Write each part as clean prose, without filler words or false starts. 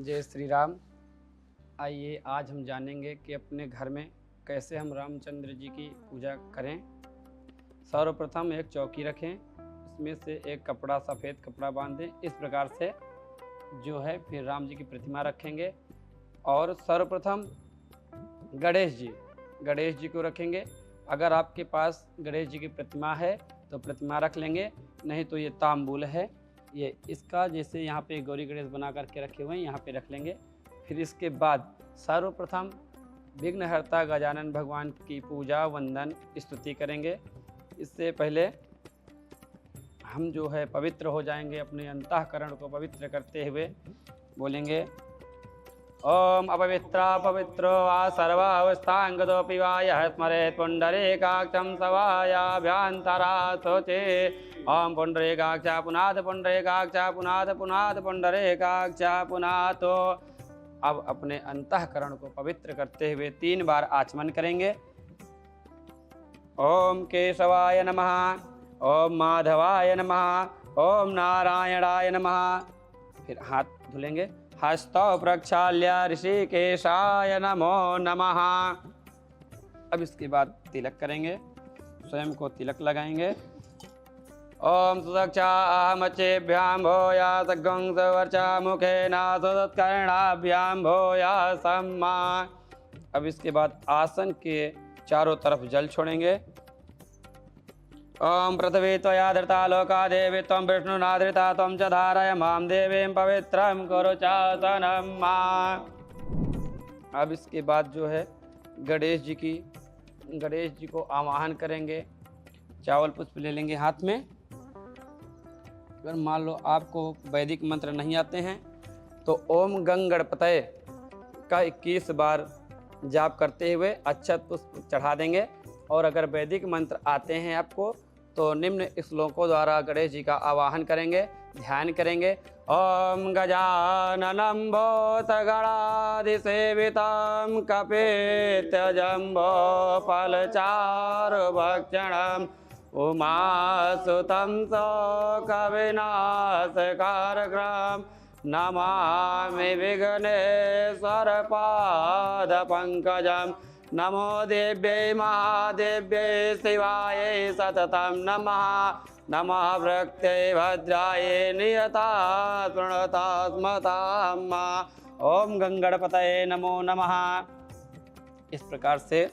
जय श्री राम। आइए आज हम जानेंगे कि अपने घर में कैसे हम रामचंद्र जी की पूजा करें। सर्वप्रथम एक चौकी रखें, इसमें से एक कपड़ा सफ़ेद कपड़ा बांधें। इस प्रकार से जो है फिर राम जी की प्रतिमा रखेंगे और सर्वप्रथम गणेश जी को रखेंगे। अगर आपके पास गणेश जी की प्रतिमा है तो प्रतिमा रख लेंगे, नहीं तो ये तांबूल है, ये इसका जैसे यहाँ पे गौरी गणेश बना करके रखे हुए हैं, यहाँ पे रख लेंगे। फिर इसके बाद सर्वप्रथम विघ्नहर्ता गजानन भगवान की पूजा वंदन स्तुति करेंगे। इससे पहले हम जो है पवित्र हो जाएंगे, अपने अंतःकरण को पवित्र करते हुए बोलेंगे ओम अपवित्रा पवित्रो वा सर्वावस्थांगतोऽपि वा यः स्मरेत् पुण्डरीकाक्षं सवायाभ्यन्तरा शोचे। ओम पुण्डरीकाक्षा पुनाथ पुण्डरीकाक्षा पुनाथ पुनाथ पुण्डरीकाक्षा पुनाथ। अब अपने अंतःकरण को पवित्र करते हुए 3 बार आचमन करेंगे। ओम केशवाय नमः, ओम माधवाय नमः, ओम नारायणाय नमः। फिर हाथ धुलेंगे। हस्तौ प्रक्षाल्य ऋषिकेशाय नमो नमः। अब इसके बाद तिलक करेंगे, स्वयं को तिलक लगाएंगे। ओम सुदक्षा अहमचेभ्यां भूया सगं सवर्चा मुखेन सुदत्कर्णाभ्यां भूया सम्मा। अब इसके बाद आसन के चारों तरफ जल छोड़ेंगे। ओम पृथ्वी त्वया धृता लोका देवी त्वं विष्णुना धृता त्वं च धारय मां देवीं पवित्रं कुरु चासनं मां। अब इसके बाद जो है गणेश जी को आवाहन करेंगे। चावल पुष्प ले लेंगे हाथ में। अगर मान लो आपको वैदिक मंत्र नहीं आते हैं तो ओम गंग गणपतये का 21 बार जाप करते हुए अक्षत पुष्प चढ़ा देंगे। और अगर वैदिक मंत्र आते हैं आपको तो निम्न श्लोकों द्वारा गणेश जी का आवाहन करेंगे, ध्यान करेंगे। ओम गजाननं भूतगणाधिसेवितं कपित्थजम्बो फलचारुभक्षणं उमासुतं शोकविनाशकारकं नमामि विघ्नेश्वरपादपङ्कजम्। नमो देव्यै महादेव्यै शिवायै सततं नमः। नमः वृक्त्यै भद्रायै नियता शृणुता स्मतां मा। ओम गंगणपतये नमो नमः। इस प्रकार से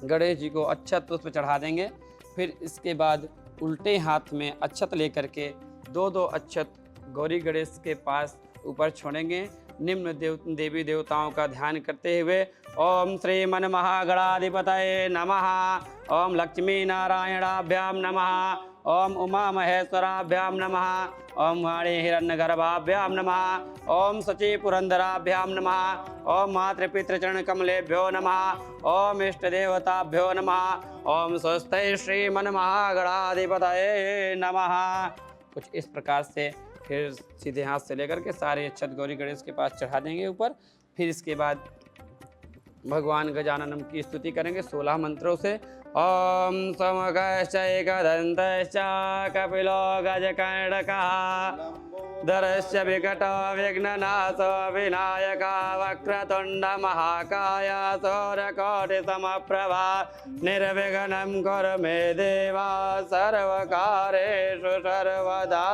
गणेश जी को अक्षत पुष्प चढ़ा देंगे। फिर इसके बाद उल्टे हाथ में अक्षत लेकर के 2-2 अक्षत गौरी गणेश के पास ऊपर छोड़ेंगे। निम्न देवी देवताओं का ध्यान करते हुए ओम श्रीमन महागणाधिपतये नमः, ओम लक्ष्मी नारायणाभ्यां नमः, ओम उमा महेश्वराभ्यां नमः, ओम वाणी हिरण्यगर्भाभ्यां नमः, ओम शची पुरंदराभ्यां नमः, ओम मातृपितृचरण कमलेभ्यो नमः, ओम इष्ट देवताभ्यो नमः, ओम स्वस्ति श्रीमन महागणाधिपतये नमः। कुछ इस प्रकार से फिर सीधे हाथ से लेकर के सारे अक्षत गौरी गणेश के पास चढ़ा देंगे ऊपर। फिर इसके बाद भगवान गजाननम की स्तुति करेंगे 16 मंत्रों से। ओम समगश्चैकदन्तश्च कपिलो गजकर्णकः धरश्च विकटो विघ्ननाशो विनायकः वक्रतुण्ड महाकाय सौरकोटिसमप्रभा निर्विघ्नं कुरु मे देव सर्वकार्येषु सर्वदा।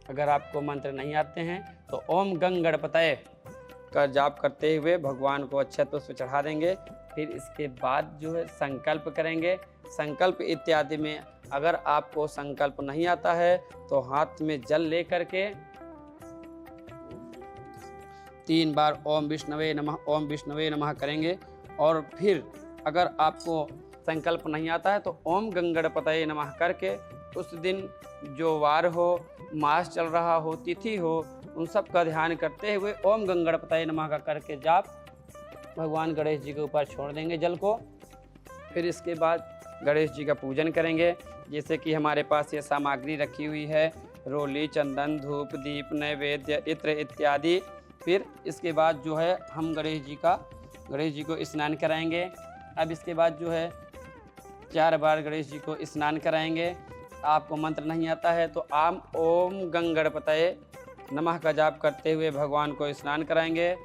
अगर आपको मंत्र नहीं आते हैं तो ओम गंग गणपतये का जाप करते हुए भगवान को अक्षत पुष्प चढ़ा देंगे। फिर इसके बाद जो है संकल्प करेंगे। संकल्प इत्यादि में अगर आपको संकल्प नहीं आता है तो हाथ में जल ले करके 3 बार ओम विष्णवे नमः करेंगे। और फिर अगर आपको संकल्प नहीं आता है तो ओम गंग गणपतये नमः करके उस दिन जो वार हो, मास चल रहा हो, तिथि हो, उन सब का ध्यान करते हुए ओम गंग गणपतये नमः का करके जाप भगवान गणेश जी के ऊपर छोड़ देंगे जल को। फिर इसके बाद गणेश जी का पूजन करेंगे। जैसे कि हमारे पास ये सामग्री रखी हुई है, रोली, चंदन, धूप, दीप, नैवेद्य, इत्र इत्यादि। फिर इसके बाद जो है हम गणेश जी को स्नान कराएंगे। अब इसके बाद जो है 4 बार गणेश जी को स्नान कराएंगे। आपको मंत्र नहीं आता है तो आम ओम गंग गणपतये नमः का जाप करते हुए भगवान को स्नान कराएंगे।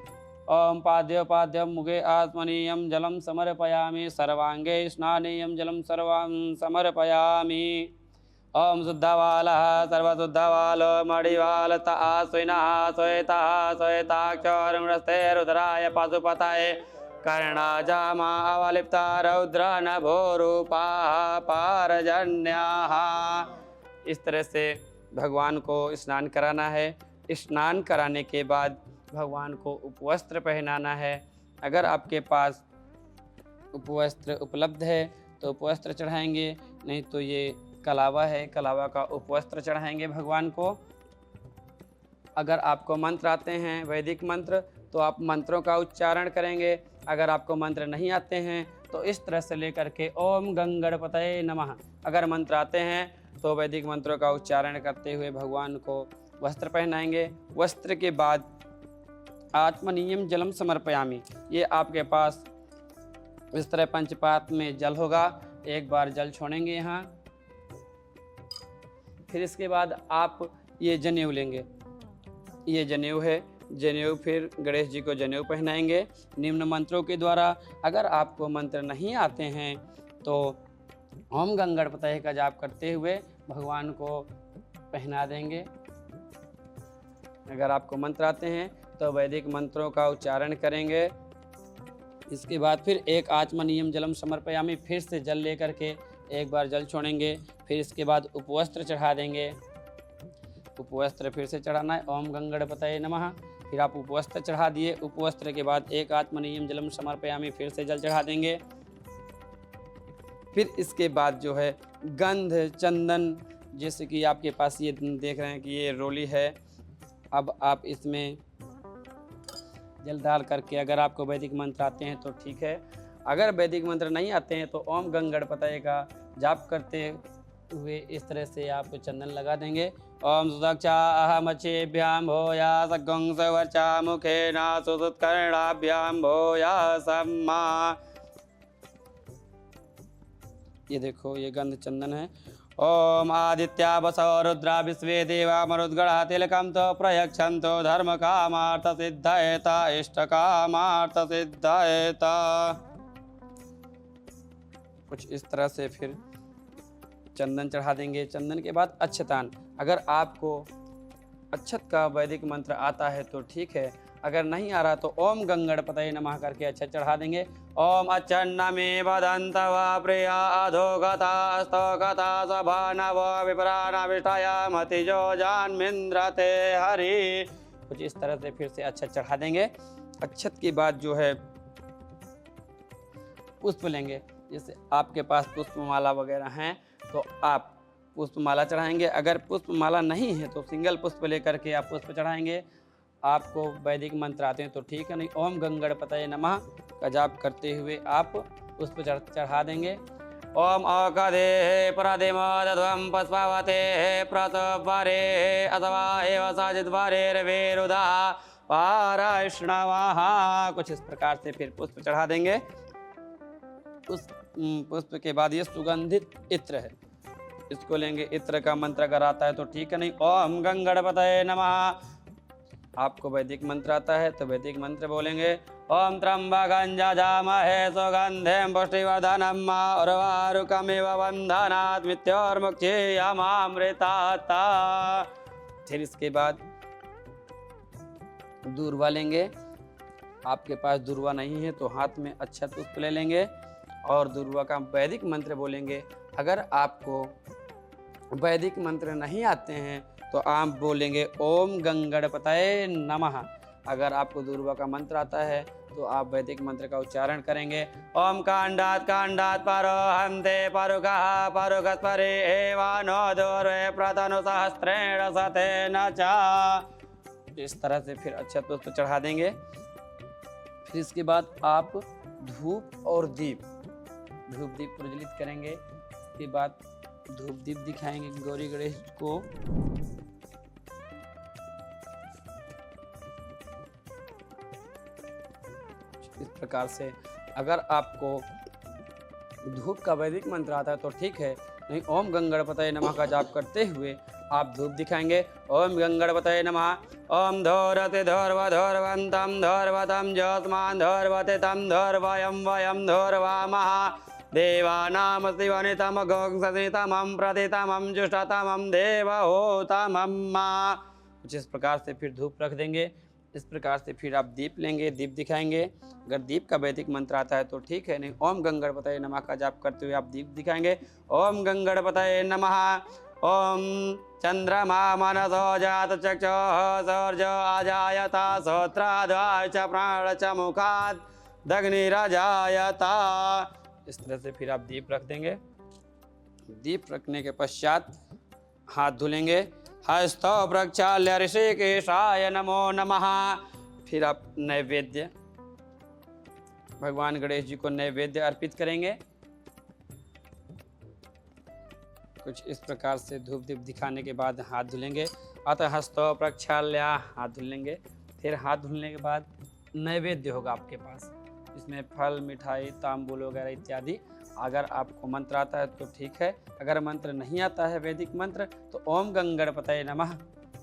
ओम पाद्योपाद्यम मुखे आत्मनीयम जलम समर्पयामि सर्वांगे स्नानीयम जलम सर्वां समर्पयामि। ओम शुद्धवालः सर्वशुद्धवालो मणिवालतः श्विनः श्वेतः श्वेताक्षरमृस्ते रुद्राय पशुपतये कर्णाजामा अवलिप्ता रौद्र नभोरूपाः पारजन्याः। इस तरह से भगवान को स्नान कराना है। स्नान कराने के बाद भगवान को उपवस्त्र पहनाना है। अगर आपके पास उपवस्त्र उपलब्ध है तो उपवस्त्र चढ़ाएंगे, नहीं तो ये कलावा है, कलावा का उपवस्त्र चढ़ाएंगे भगवान को। अगर आपको मंत्र आते हैं वैदिक मंत्र तो आप मंत्रों का उच्चारण करेंगे। अगर आपको मंत्र नहीं आते हैं तो इस तरह से लेकर के ओम गंगणपतये नमः अगर मंत्र आते हैं तो वैदिक मंत्रों का उच्चारण करते हुए भगवान को वस्त्र पहनाएंगे। वस्त्र के बाद आत्मनीयम जलम समर्पयामि, ये आपके पास इस तरह पंचपात में जल होगा, एक बार जल छोड़ेंगे यहाँ। फिर इसके बाद आप ये जनेऊ लेंगे, ये जनेऊ है, जनेऊ फिर गणेश जी को जनेऊ पहनाएंगे निम्न मंत्रों के द्वारा। अगर आपको मंत्र नहीं आते हैं तो ओम गंगणपतये का जाप करते हुए भगवान को पहना देंगे। अगर आपको मंत्र आते हैं तो वैदिक मंत्रों का उच्चारण करेंगे। इसके बाद फिर एक आत्मनियम जलम समर्पयामि, फिर से जल लेकर के एक बार जल छोड़ेंगे। फिर इसके बाद उपवस्त्र चढ़ा देंगे, उपवस्त्र फिर से चढ़ाना है ओम गंगणपतये नमः। फिर आप उपवस्त्र चढ़ा दिए, उपवस्त्र के बाद एक आत्मनियम जलम समर्पयामि, फिर से जल चढ़ा देंगे। फिर इसके बाद जो है गंध चंदन, जैसे कि आपके पास ये देख रहे हैं कि ये रोली है, अब आप इसमें जल डाल करके अगर आपको वैदिक मंत्र आते हैं तो ठीक है, अगर वैदिक मंत्र नहीं आते हैं तो ओम गंगणपतये का जाप करते हुए इस तरह से आप चंदन लगा देंगे। ओम सुदक्षा अहमचेभ्याम भूया सगुं सवर्चा मुखेन सुसुत्कर्णाभ्याम भूया सम्मा। ये देखो ये गंध चंदन है। ओम आदित्या वसो रुद्रा विश्वे देवा मरुद्गणा तिलकं तो प्रयच्छन्तो धर्म कामार्थ सिद्धयेता इष्ट कामार्थ सिद्धयेता। कुछ इस तरह से फिर चंदन चढ़ा देंगे। चंदन के बाद अक्षतान, अगर आपको अक्षत का वैदिक मंत्र आता है तो ठीक है, अगर नहीं आ रहा तो ओम गंगणपतये नमः करके अक्षत चढ़ा देंगे। ओम अच्छन्नमे वदन्त वा प्रिया अधोगता स्तोगता सभा नव विप्राणाविष्टाया मतिजो जान्मिन्द्रते हरि। कुछ इस तरह से फिर से अक्षत चढ़ा देंगे। अक्षत के बाद जो है पुष्प लेंगे, जैसे आपके पास पुष्पमाला वगैरह हैं तो आप पुष्पमाला चढ़ाएंगे। अगर पुष्पमाला नहीं है तो सिंगल पुष्प लेकर के आप पुष्प चढ़ाएंगे। आपको वैदिक मंत्र आते हैं तो ठीक है, नहीं ओम गंगणपतये नमः का जाप करते हुए आप पुष्प चढ़ा देंगे। ओम औषधे प्रदिमोदध्वं पुष्पवते प्रतपरे अथवा एव साजिद्वरेर्विरुधा पाराष्णवः। कुछ इस प्रकार से फिर पुष्प चढ़ा देंगे। उस पुष्प के बाद ये सुगंधित इत्र है, इसको लेंगे। इत्र का मंत्र अगर आता है तो ठीक है, नहीं ओम गंगणपतये नमः। आपको वैदिक मंत्र आता है तो वैदिक मंत्र बोलेंगे। ओम त्र्यंबकं जजामहे सुगंधिं पुष्टिवर्धनम् उर्वारुकमिव बन्धनात् मृत्योर्मुक्षीयमामृतात्। फिर इसके बाद दूर्वा लेंगे। आपके पास दूर्वा नहीं है तो हाथ में अक्षत पुष्प ले लेंगे और दूर्वा का वैदिक मंत्र बोलेंगे। अगर आपको वैदिक मंत्र नहीं आते हैं तो आप बोलेंगे ओम गंगणपतये नमः। अगर आपको दूर्वा का मंत्र आता है तो आप वैदिक मंत्र का उच्चारण करेंगे। ओम कांडात कांडात परो हन्ते परुगः परुगस्परे एवानो दूर्वे प्रतनु सहस्रेण सतेन च। इस तरह से फिर अक्षत पुष्प चढ़ा देंगे। फिर इसके बाद आप धूप और दीप प्रज्वलित करेंगे। इसके बाद धूप दीप दिखाएंगे गौरी गणेश को। इस प्रकार से अगर आपको धूप का वैदिक मंत्र आता है तो ठीक है, नहीं ओम गंगणपतये नमः का जाप करते हुए आप धूप दिखाएंगे। ओम गंगणपतये नमः। ओम धोरति धोर्वधोर्वन्तं धोर्वतं ज्योत्स्मान् धोर्वति तं धोर्वयं वयं धोर्वामः देवानां शिवनितं गोंसनितमं प्रतितमं जुष्टतमं देवहूतमं मा। कुछ इस प्रकार से फिर धूप रख देंगे। इस प्रकार से फिर आप दीप लेंगे, दीप दिखाएंगे। अगर दीप का वैदिक मंत्र आता है तो ठीक है, नहीं ओम गंगणपतये नमः का जाप करते हुए आप दीप दिखाएंगे। ओम गंगणपतये नमः। ओम चंद्रमा मनसो जात चक्षुः सौर्य अजायता श्रोत्राद्वाय च प्राण च मुखात् दग्निरजायता। इस तरह से फिर आप दीप रख देंगे। दीप रखने के पश्चात हाथ धुलेंगे। हस्तो प्रक्षाल्य ऋषिकेशाय नमो नमः। फिर आप नैवेद्य भगवान गणेश जी को नैवेद्य अर्पित करेंगे। कुछ इस प्रकार से धूप दीप दिखाने के बाद हाथ धुलेंगे। अतः हस्तो प्रक्षाल्य हाथ धुलेंगे। फिर हाथ धुलने के बाद नैवेद्य होगा आपके पास, इसमें फल मिठाई तांबूल वगैरह इत्यादि। अगर आपको मंत्र आता है तो ठीक है, अगर मंत्र नहीं आता है वैदिक मंत्र तो ओम गंगणपतये नमः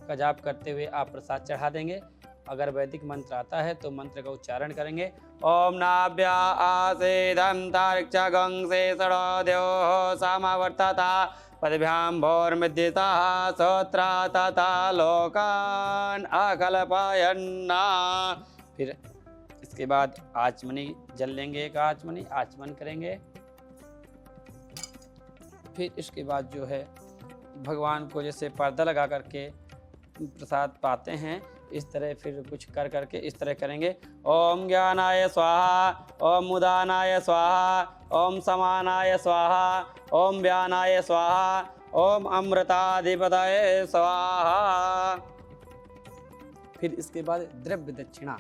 का जाप करते हुए आप प्रसाद चढ़ा देंगे। अगर वैदिक मंत्र आता है तो मंत्र का उच्चारण करेंगे। ओम नाभ्या आसेदं तार्क्ष गंसे षडोद्योः समावर्तता पदभ्यां भोर्मध्यता श्रोत्रा तथा लोकान् अकल्पयन्ना। फिर इसके बाद आचमनी जल लेंगे, एक आचमनी आचमन करेंगे। फिर इसके बाद जो है भगवान को जैसे पर्दा लगा करके प्रसाद पाते हैं, इस तरह फिर कुछ कर करके इस तरह करेंगे। ओम ज्ञानाय स्वाहा, ओम मुदानाय स्वाहा, ओम समानाय स्वाहा, ओम व्यानाय स्वाहा, ओम अमृताधिपतये स्वाहा। फिर इसके बाद द्रव्य दक्षिणा।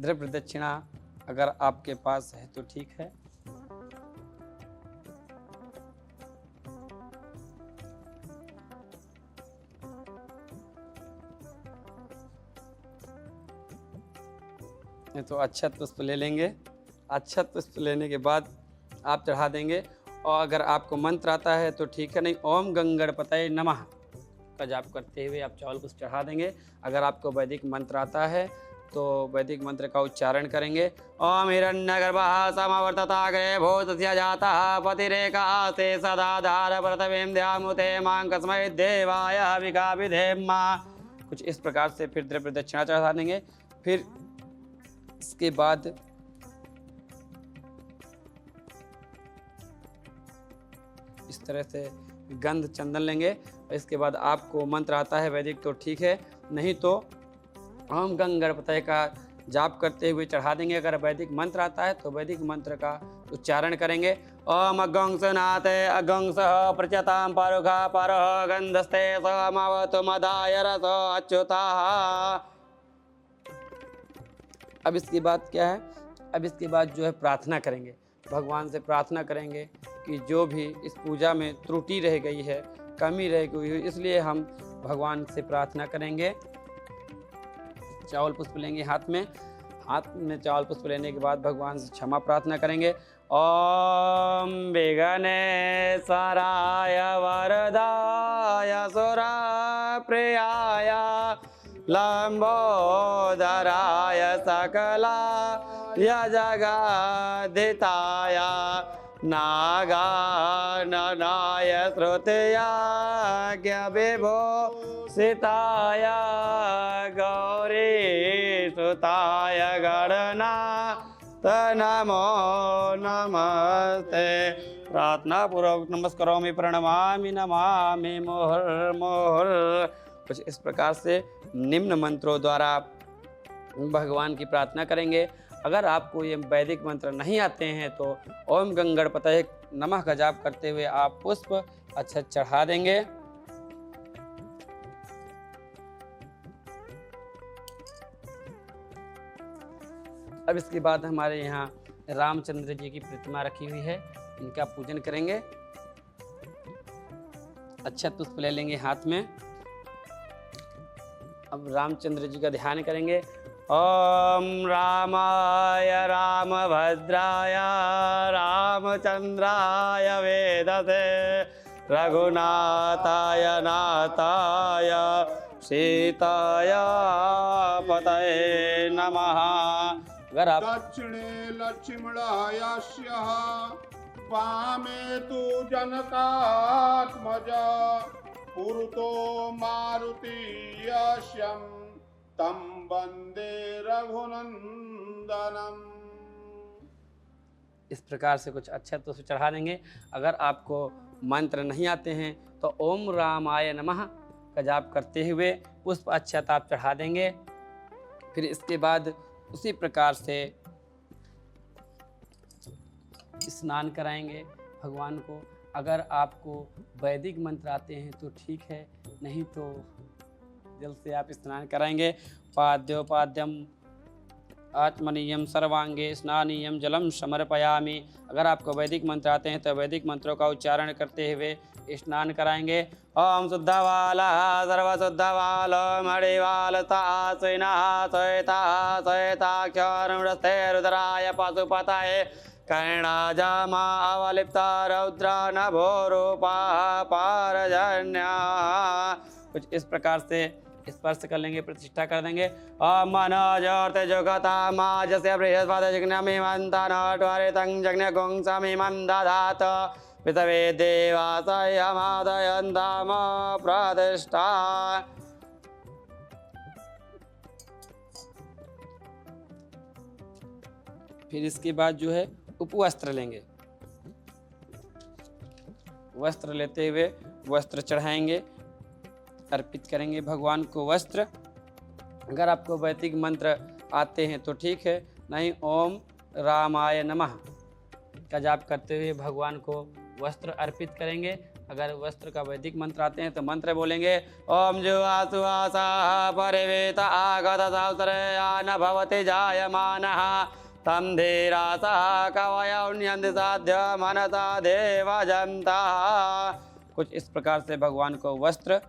द्रव्य दक्षिणा अगर आपके पास है तो ठीक है। तो अक्षत पुष्प ले लेंगे। अक्षत पुष्प लेने के बाद आप चढ़ा देंगे। और अगर आपको मंत्र आता है तो ठीक है, नहीं ओम गंगणपतये नमः का जाप करते हुए आप चावल पुष्प चढ़ा देंगे। अगर आपको वैदिक मंत्र आता है तो वैदिक मंत्र का उच्चारण करेंगे। ओम हिरण्यगर्भः समवर्तताग्रे भूतस्य जातः पतिरेकः से सदाधार प्रथमें ध्यामुते मां कस्मै देवाय हविका विधेम। कुछ इस प्रकार से फिर द्रव्य दक्षिणा चढ़ा देंगे। फिर इसके बाद इस तरह से गंध चंदन लेंगे। इसके बाद आपको मंत्र आता है वैदिक तो ठीक है, नहीं तो ओम गंगणपतये का जाप करते हुए चढ़ा देंगे। अगर वैदिक मंत्र आता है तो वैदिक मंत्र का उच्चारण करेंगे। ओम अगंसनाते अगंसः प्रचतां परुघा परः गंधस्ते समवतु मदाय रसो अच्युताः। अब इसके बाद क्या है, अब इसके बाद जो है प्रार्थना करेंगे। भगवान से प्रार्थना करेंगे कि जो भी इस पूजा में त्रुटि रह गई है, कमी रह गई है, इसलिए हम भगवान से प्रार्थना करेंगे। चावल पुष्प लेंगे हाथ में। हाथ में चावल पुष्प लेने के बाद भगवान से क्षमा प्रार्थना करेंगे। ओम विघ्नेश्वराय वरदाय सुरप्रियाय लंबोदराय सकलाय जगद्धिताय नागाननाय श्रुतयाज्ञ विभूषिताय गौरीसुताय गणनाथ नमो नमस्ते। प्रार्थना पूर्वक नमस्करोमि प्रणमामि नमामि मुहुर्मुहुर्। कुछ इस प्रकार से निम्न मंत्रों द्वारा भगवान की प्रार्थना करेंगे। अगर आपको ये वैदिक मंत्र नहीं आते हैं तो ओम गंगणपतये नमः का जाप करते हुए आप पुष्प अक्षत चढ़ा देंगे। अब इसके बाद हमारे यहाँ रामचंद्र जी की प्रतिमा रखी हुई है, इनका पूजन करेंगे। अक्षत पुष्प ले लेंगे हाथ में। अब रामचंद्र जी का ध्यान करेंगे। ओम रामाय रामभद्राय रामचंद्राय वेदसे रघुनाथाय नाथाय सीताया पतये नमः। अगर आप दक्षिणे लक्ष्मणायास्यः वामे तु जनकात्मज पुरतो मारुतीयस्यं तं वन्दे रघुनन्दनम्। इस प्रकार से कुछ अक्षत तो चढ़ा देंगे। अगर आपको मंत्र नहीं आते हैं तो ओम रामाय नमः का जाप करते हुए पुष्प अक्षत आप चढ़ा देंगे। फिर इसके बाद उसी प्रकार से स्नान कराएंगे भगवान को। अगर आपको वैदिक मंत्र आते हैं तो ठीक है, नहीं तो जल से आप स्नान कराएंगे। पाद्योपाद्यम आत्मनीयम सर्वांगे स्नानीयम जलम समर्पयामि। अगर आपको वैदिक मंत्र आते हैं तो वैदिक मंत्रों का उच्चारण करते हुए स्नान कराएंगे। ओम शुद्धवाला सर्वशुद्धवाल मणिवालता स्विनः श्वेता श्वेताक्षरमृस्ते रुद्राय पशुपतये कर्णाजामा अवलिप्ता रौद्रा नभोरूपा पारजन्या। कुछ इस प्रकार से स्पर्श कर लेंगे, प्रतिष्ठा कर देंगे। मनोजोर्ते जुगता माजस्य बृहस्पतिजग्नमिमन्तनट्वरितं जग्नगुंसमिमं दधात पितवे देवासयमादयन्तम प्रतिष्ठा। फिर इसके बाद जो है उपवस्त्र लेंगे। वस्त्र लेते हुए वस्त्र चढ़ाएंगे, अर्पित करेंगे भगवान को वस्त्र। अगर आपको वैदिक मंत्र आते हैं तो ठीक है, नहीं ओम रामाय नमः का जाप करते हुए भगवान को वस्त्र अर्पित करेंगे। अगर वस्त्र का वैदिक मंत्र आते हैं तो मंत्र बोलेंगे। ओम जुवासुवासा परिवेत आगत संवत्सरया न भवति जायमानः तं धीरासः कवयोन्यन्ति साध्य मनसा देवजन्ता। कुछ इस प्रकार से भगवान को वस्त्र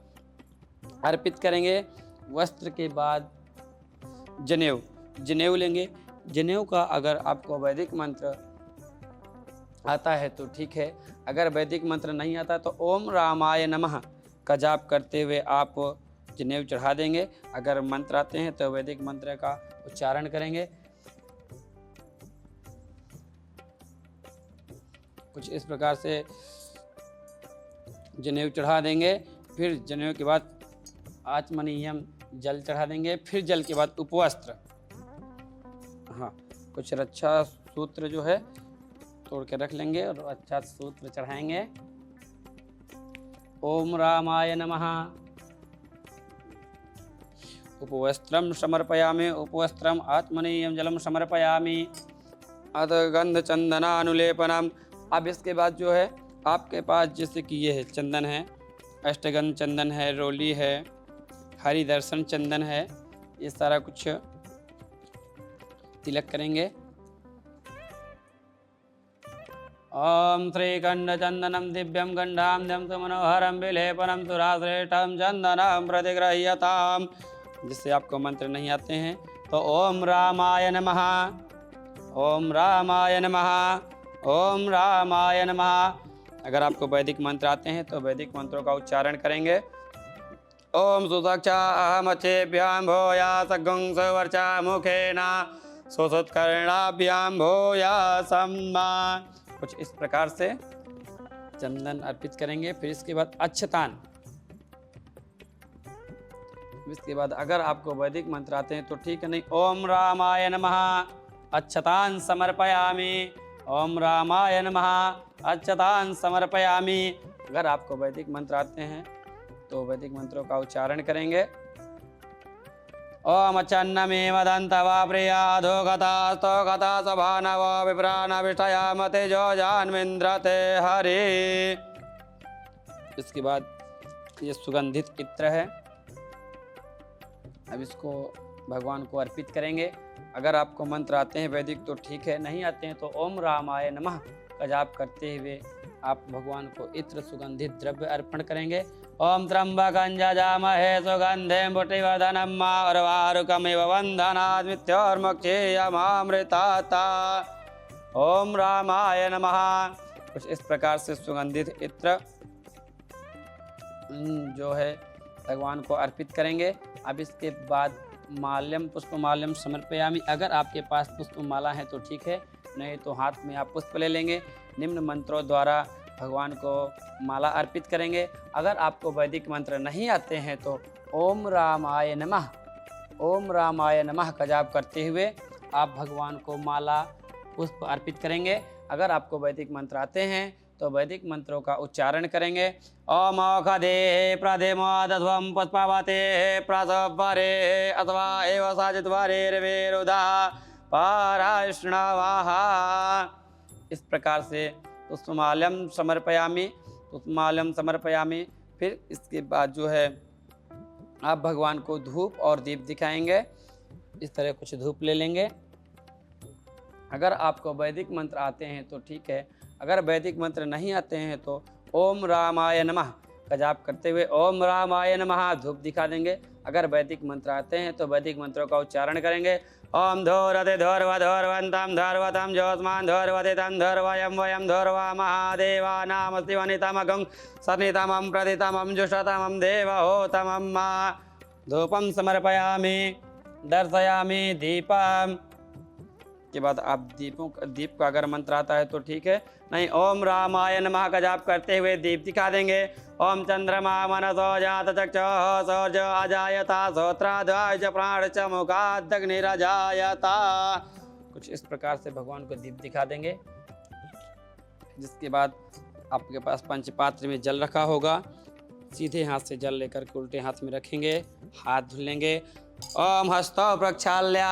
अर्पित करेंगे। वस्त्र के बाद जनेऊ लेंगे। जनेऊ का अगर आपको वैदिक मंत्र आता है तो ठीक है, अगर वैदिक मंत्र नहीं आता तो ओम रामाय नमः का जाप करते हुए आप जनेऊ चढ़ा देंगे। अगर मंत्र आते हैं तो वैदिक मंत्र का उच्चारण करेंगे। कुछ इस प्रकार से जनेऊ चढ़ा देंगे। फिर जनेऊ के बाद आचमनीयम जल चढ़ा देंगे। फिर जल के बाद उपवस्त्र, हाँ कुछ रक्षा सूत्र जो है तोड़ के रख लेंगे और अच्छा सूत्र चढ़ाएंगे। ओम रामाय नमः। उपवस्त्रम समर्पयामि उपवस्त्रम आत्मनीयम जलम समर्पयामि अथ गंध चंदनानुलेपनम। अब इसके बाद जो है आपके पास जैसे कि ये है चंदन है, अष्टगंध चंदन है, रोली है, हरि दर्शन चंदन है, ये सारा कुछ तिलक करेंगे। ओम श्रीकंड चंदनम दिव्यम गंधाम्यम सुमनोहरम विलेपनम सुराश्रेष्ठम चंदनम प्रतिगृह्यताम। जिससे आपको मंत्र नहीं आते हैं तो ओम रामाय नमः, ओम रामाय नमः, ओम रामाय नमः। अगर आपको वैदिक मंत्र आते हैं तो वैदिक मंत्रों का उच्चारण करेंगे। ओम सुदक्षा अहमचेभ्याम भूया सगुंस वर्चा मुखेन सुसुत्कर्णाभ्याम भूया सम्मा। कुछ इस प्रकार से चंदन अर्पित करेंगे। फिर इसके बाद अक्षतान। इसके बाद अगर आपको वैदिक मंत्र आते हैं तो ठीक है, नहीं ओम रामाय नमः अक्षतान समर्पयामि, ओम रामाय नमः अक्षतान समर्पयामि। अगर आपको वैदिक मंत्र आते हैं तो वैदिक मंत्रों का उच्चारण करेंगे। ओम चन्नमेव दन्तवा प्रियाधोगता स्तोगता सभानव विप्रानविष्टयामते जो जान्विन्द्रते हरि। इसके बाद ये सुगंधित इत्र है, अब इसको भगवान को अर्पित करेंगे। अगर आपको मंत्र आते हैं वैदिक तो ठीक है, नहीं आते हैं तो ओम रामाय नमः का जाप करते हुए आप भगवान को इत्र सुगंधित द्रव्य अर्पण करेंगे। ओम त्र्यंबकं जजामहे सुगंधिं पुष्टिवर्धनम् उर्वारुकमिव बन्धनात् मृत्योर्मुक्षीयमामृतात्। ओम रामाय नमः। कुछ इस प्रकार से सुगंधित इत्र जो है भगवान को अर्पित करेंगे। अब इसके बाद माल्यम पुष्पमाल्यम समर्पयामि। अगर आपके पास पुष्पमाला है तो ठीक है, नहीं तो हाथ में आप पुष्प ले लेंगे। निम्न मंत्रों द्वारा भगवान को माला अर्पित करेंगे। अगर आपको वैदिक मंत्र नहीं आते हैं तो ओम रामाय नमः, ओम रामाय नमः का जाप करते हुए आप भगवान को माला पुष्प अर्पित करेंगे। अगर आपको वैदिक मंत्र आते हैं तो वैदिक मंत्रों का उच्चारण करेंगे। ओम औषधे प्रथमोदध्वं पुष्पवते प्रसवरे अथवा एव साजित्वरेर्विरुधा पाराश्रवाः। इस प्रकार से पुष्पमाल्यम समर्पयामि, पुष्पमाल्यम समर्पयामि। फिर इसके बाद जो है आप भगवान को धूप और दीप दिखाएंगे। इस तरह कुछ धूप ले लेंगे। अगर आपको वैदिक मंत्र आते हैं तो ठीक है, अगर वैदिक मंत्र नहीं आते हैं तो ओम रामाय नमः का जाप करते हुए ओम रामाय नमः धूप दिखा देंगे। अगर वैदिक मंत्र आते हैं तो वैदिक मंत्रों का उच्चारण करेंगे। ओम धोरते धोर्वधोर्वन्तं धोर्वतं ज्योत्स्मान धोर्वते तं धोर्वयं वयं धोर्वा महादेवानामस्ति वनितमगं सनितमं प्रदितमं जुषतमं देवहोतमं मा। धूपं समर्पयामि, दर्शयामि दीपम। के बाद आप दीप का अगर मंत्र आता है तो ठीक है, नहीं ओम रामाय नमः का जाप करते हुए दीप दिखा देंगे। ओम चंद्रमा मनसो जात चक्षुः सौर्य अजायता श्रोत्राद्वाय च प्राण च मुखादग्निरजायता। कुछ इस प्रकार से भगवान को दीप दिखा देंगे। जिसके बाद आपके पास पंचपात्र में जल रखा होगा, सीधे हाथ से जल लेकर के उल्टे हाथ में रखेंगे, हाथ धुल लेंगे। ओम हस्तौ प्रक्षाल्य।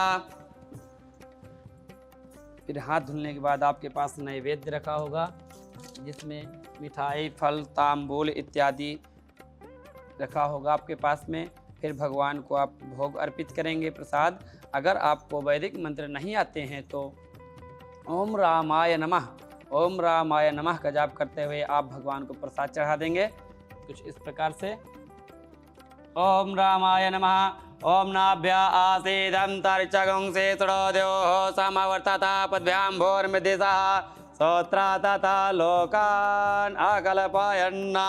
फिर हाथ धुलने के बाद आपके पास नैवेद्य रखा होगा, जिसमें मिठाई फल तांबूल इत्यादि रखा होगा आपके पास में। फिर भगवान को आप भोग अर्पित करेंगे, प्रसाद। अगर आपको वैदिक मंत्र नहीं आते हैं तो ओम रामाय नमः, ओम रामाय नमः का जाप करते हुए आप भगवान को प्रसाद चढ़ा देंगे। कुछ इस प्रकार से ओम रामाय नमः। ओम नाभ्या आसीदं तर्चगुंसे सुरोद्योः समवर्तता पद्भ्यां भोर्मदिशः सोत्रा तथा लोकान् अकल्पयन्ना।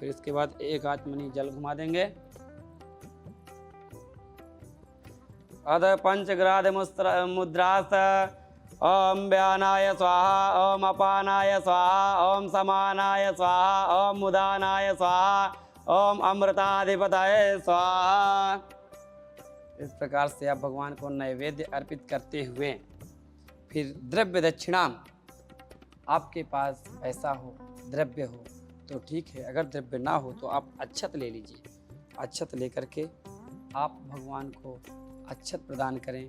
फिर इसके बाद एक आत्मनि जल घुमा देंगे। अध पंचग्राद मुद्रास। ओम व्यानाय स्वाहा, ओम अपानाय स्वाहा, ओम समानाय स्वाहा, ओम उदानाय स्वाहा, ओम अमृताधिपतये स्वाहा। इस प्रकार से आप भगवान को नैवेद्य अर्पित करते हुए फिर द्रव्य दक्षिणा, आपके पास पैसा हो द्रव्य हो तो ठीक है, अगर द्रव्य ना हो तो आप अक्षत ले लीजिए। अक्षत लेकर के आप भगवान को अक्षत प्रदान करें।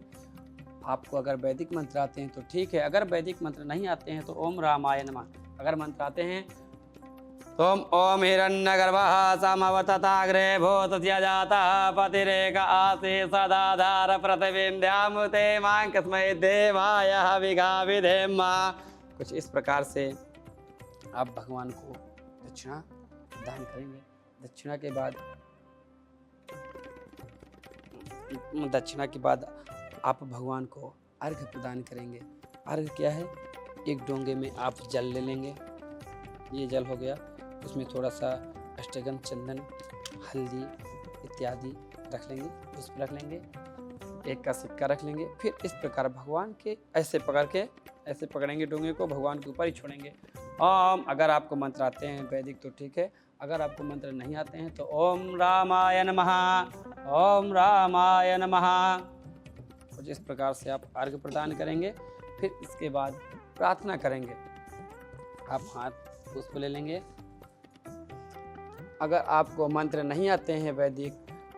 आपको अगर वैदिक मंत्र आते हैं तो ठीक है, अगर वैदिक मंत्र नहीं आते हैं तो ओम रामाय नमः। अगर मंत्र आते हैं तो ओम हिरण्यगर्भः समवर्तताग्रे भूतस्य जातः पतिरेक आसी सदाधार प्रतिविन्द्यामुते मां कस्मै देवाय हविगा विधेम। कुछ इस प्रकार से आप भगवान को दक्षिणा दान करेंगे। दक्षिणा के बाद आप भगवान को अर्घ्य प्रदान करेंगे। अर्घ्य क्या है? एक डोंगे में आप जल ले लेंगे। ये जल हो गया, उसमें थोड़ा सा अष्टगंध चंदन हल्दी इत्यादि रख लेंगे, पुष्प रख लेंगे, एक का सिक्का रख लेंगे। फिर इस प्रकार भगवान के ऐसे पकड़ेंगे डोंगे को, भगवान के ऊपर ही छोड़ेंगे। ओम, अगर आपको मंत्र आते हैं वैदिक तो ठीक है, अगर आपको मंत्र नहीं आते हैं तो ओम रामाय नमः, ओम रामाय नमः। कुछ इस प्रकार से आप अर्घ्य प्रदान करेंगे। फिर इसके बाद प्रार्थना करेंगे। आप हाथ पुष्प ले लेंगे। अगर आपको मंत्र नहीं आते हैं वैदिक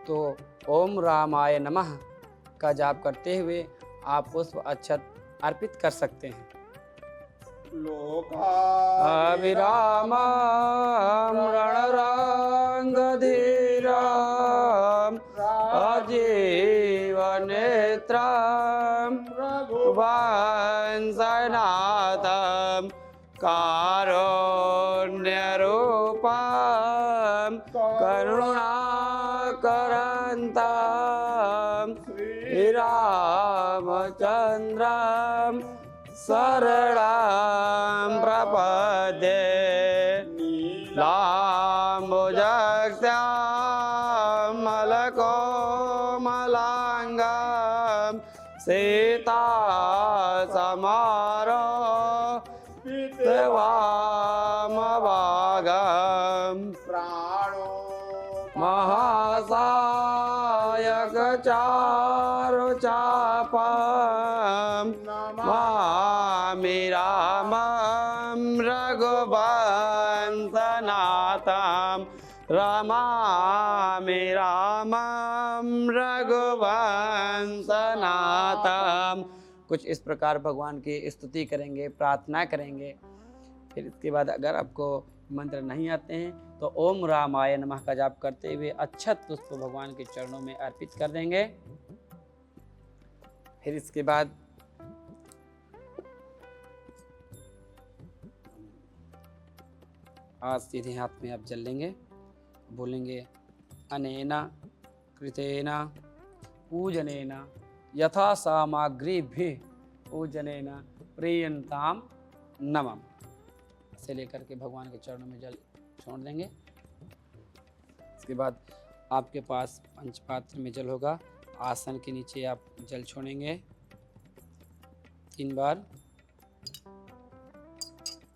तो ओम रामाय नमः का जाप करते हुए आप पुष्प अक्षत अर्पित कर सकते हैं। लोकाभिरामं रणरङ्गधीरं अजीवनेत्रं वंशनाथं कारुण्यरूपं करुणाकरन्तं श्रीरामचन्द्रं शरणं प्रपद्ये लाम्बुजस्य कोमलाङ्गं सीता समारोपितवामभागम् प्राणो महासायक चारुचापं मामि रामं रघुवंशनाथं रमामि रामं रघुवंशनाथं। कुछ इस प्रकार भगवान की स्तुति करेंगे, प्रार्थना करेंगे। फिर इसके बाद अगर आपको मंत्र नहीं आते हैं तो ओम रामाय नमः का जाप करते हुए अक्षत पुष्प भगवान के चरणों में अर्पित कर देंगे। फिर इसके बाद आज सीधे हाथ में आप जल लेंगे, बोलेंगे अनेना कृतेना पूजनेना यथा सामग्रीभिः पूजनेना प्रियंताम नमः से लेकर के भगवान के चरणों में जल छोड़ देंगे। इसके बाद आपके पास पंचपात्र में जल होगा, आसन के नीचे आप जल छोड़ेंगे 3 बार।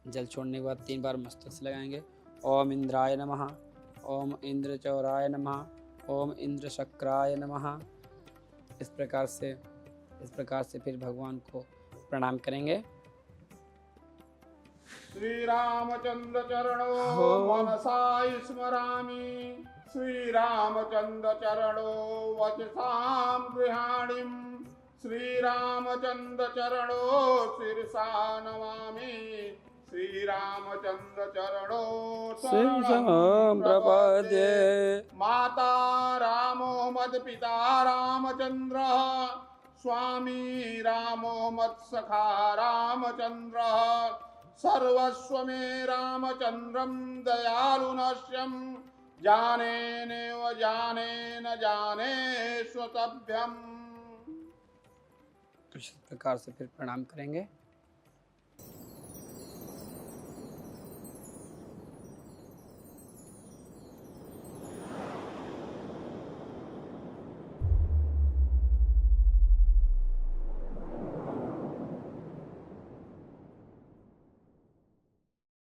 जल छोड़ने के बाद 3 बार मस्तक से लगाएंगे। ओम इंद्राय नमः, ओम इंद्रचौराय नमः, ओम इंद्रशक्राय नमः। इस प्रकार से फिर भगवान को प्रणाम करेंगे। श्री रामचंद्र चरणो मनसा स्मरामि, श्री रामचंद्र चरणो वचसां गृहाणिं, श्री रामचंद्र चरणो शिरसा नमामि, श्री रामचंद्र चरणो शरणं प्रपद्ये। माता रामो मत्पिता रामचंद्रः, स्वामी रामो मत्सखा रामचंद्रः, सर्वस्व मे रामचंद्रं दयालुनश्यं, जाने नेव जाने न जाने स्वतभ्यम्। इस प्रकार से फिर प्रणाम करेंगे।